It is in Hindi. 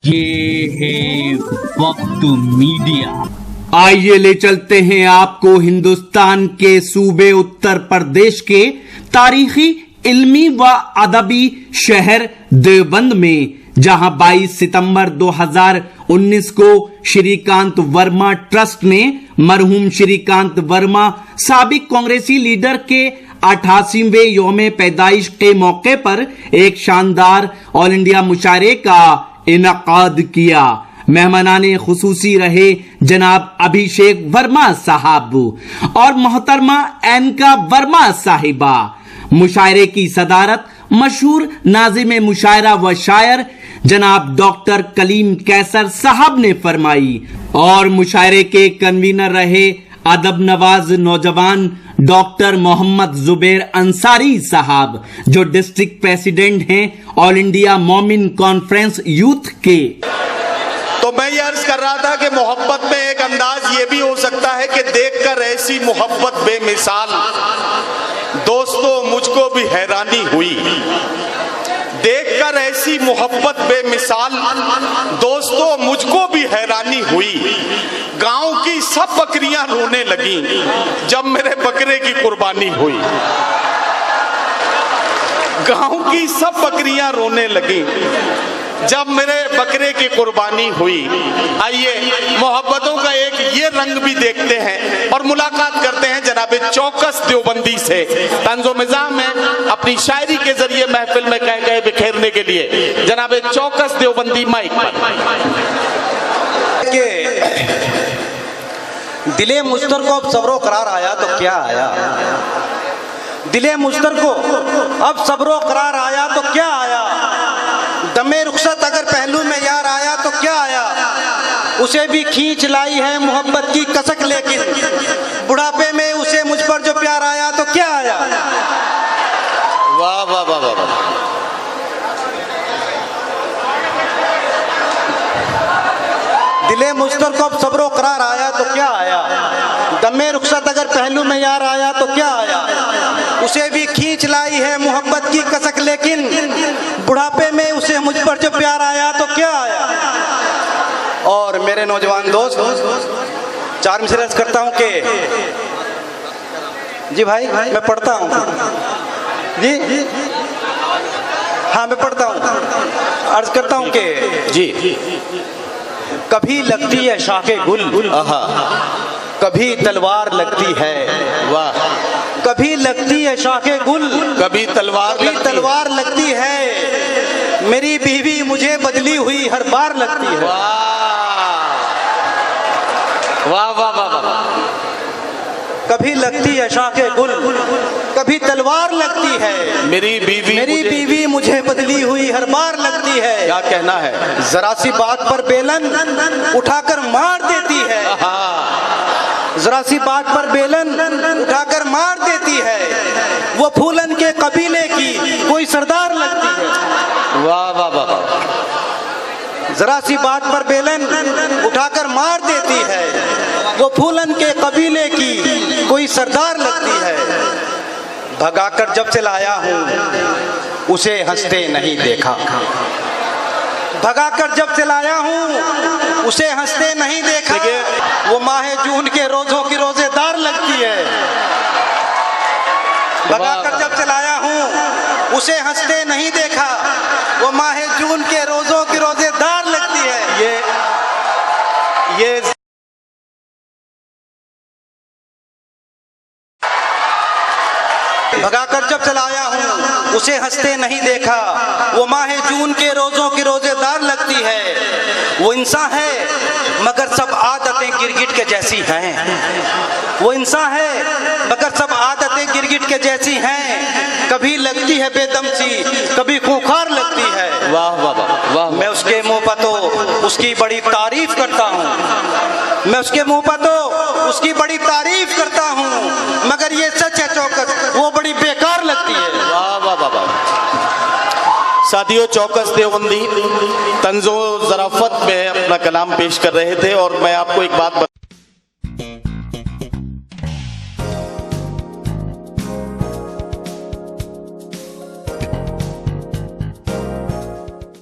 ये है वक्त मीडिया। आइए ले चलते हैं आपको हिंदुस्तान के सूबे उत्तर प्रदेश के तारीखी, इल्मी व अदबी शहर देवबंद में, जहां 22 सितंबर 2019 को श्रीकांत वर्मा ट्रस्ट ने मरहूम श्रीकांत वर्मा साबिक कांग्रेसी लीडर के 88वें यौम पैदाइश के मौके पर एक शानदार ऑल इंडिया मुशायरे का इनकाद किया। मेहमानाने खुसूसी रहे जनाब अभिषेक वर्मा साहब और मोहतरमा एनका वर्मा साहिबा। मुशायरे की सदारत मशहूर नाज़िम मुशायरा व शायर जनाब डॉक्टर कलीम कैसर साहब ने फरमाई और मुशायरे के कन्वीनर रहे अदब नवाज नौजवान डॉक्टर मोहम्मद जुबैर अंसारी साहब, जो डिस्ट्रिक्ट प्रेसिडेंट हैं ऑल इंडिया मोमिन कॉन्फ्रेंस यूथ के। तो मैं ये अर्ज कर रहा था कि मोहब्बत में एक अंदाज ये भी हो सकता है कि देखकर ऐसी मोहब्बत बेमिसाल, दोस्तों मुझको भी हैरानी हुई। देखकर ऐसी मोहब्बत बेमिसाल, दोस्तों मुझको भी हैरानी हुई। गांव की सब बकरियां रोने लगी जब मेरे बकरे की कुर्बानी हुई। गांव की सब बकरियां रोने लगी जब मेरे बकरे की कुर्बानी हुई। आइए मोहब्बतों का एक ये रंग भी देखते हैं और मुलाकात करते हैं जनाब चौकस देवबंदी से। तंज़ो मिज़ाम है अपनी शायरी के जरिए महफिल में कह गए बिखेरने के लिए जनाब चौकस देवबंदी माइक पर। दिले मुश्तर को अब सब्रो करार आया तो क्या आया, दिले मुश्तर को अब सब्रो करार आया तो क्या आया। दमे रुखसत अगर पहलू में यार आया तो क्या आया। उसे भी खींच लाई है मोहब्बत की कसक, लेकिन बुढ़ापे में उसे मुझ पर जो प्यार आया तो क्या आया। वाह वाह वाह वाह। दिले मुश्तर को अब सब्रो करार आया तो क्या आया। दमे रुखसत अगर पहलू में यार आया तो क्या आया। उसे भी खींच लाई है मोहब्बत की कसक, लेकिन बुढ़ापे में उसे मुझ पर जो प्यार आया तो क्या आया। और मेरे नौजवान दोस्त, चार मिसरे अर्ज करता हूं कि जी भाई मैं पढ़ता हूं जी, हाँ मैं पढ़ता हूं। अर्ज करता हूं कि जी, कभी लगती है शाखे गुल, कभी तलवार लगती है। वाह। कभी लगती है शाखे गुल, कभी तलवार लगती है। मेरी बीवी मुझे बदली हुई हर बार लगती है। वाह वाह वाह वाह। कभी लगती है शाखे गुल, कभी तलवार लगती है। मेरी बीवी मुझे बदली हुई हर बार लगती है। क्या कहना है। जरा सी बात पर बेलन उठाकर मार देती है। जरा सी बात पर बेलन उठाकर मार देती है। वो फूलन के कबीले की कोई सरदार लगती है। वाह वाह वाह। जरा सी बात पर बेलन उठाकर मार देती है। वो फूलन के कबीले की कोई सरदार लगती है। भगाकर जब से लाया हूँ उसे हंसते नहीं देखा। भगाकर जब से लाया हूँ उसे हंसते नहीं देखा। वो माह जून के रोजों की रोजेदार लगती है। भगाकर जब से लाया हूँ उसे हंसते नहीं देखा। वो माह जून के रोजों की रोजेदार लगती है। ये भगाकर जब चलाया हूँ उसे हंसते नहीं देखा। वो माह जून के रोजों की रोजेदार लगती है। वो इंसान है मगर सब आदतें गिरगिट के जैसी हैं। वो इंसान है मगर सब आदतें गिरगिट के जैसी हैं। कभी लगती है बेदम सी, कभी खूंखार लगती है। वाह वाह वाह। मैं उसके मुंह पर तो उसकी बड़ी तारीफ करता हूँ। मैं उसके मुंह पर तो उसकी बड़ी तारीफ करता हूँ, मगर ये सच है चौकस वो बड़ी बेकार लगती है। वाह वाह वाह वाह। साथियों, चौकस देवबंदी तंज़ो ज़राफ़त में अपना कलाम पेश कर रहे थे और मैं आपको एक बात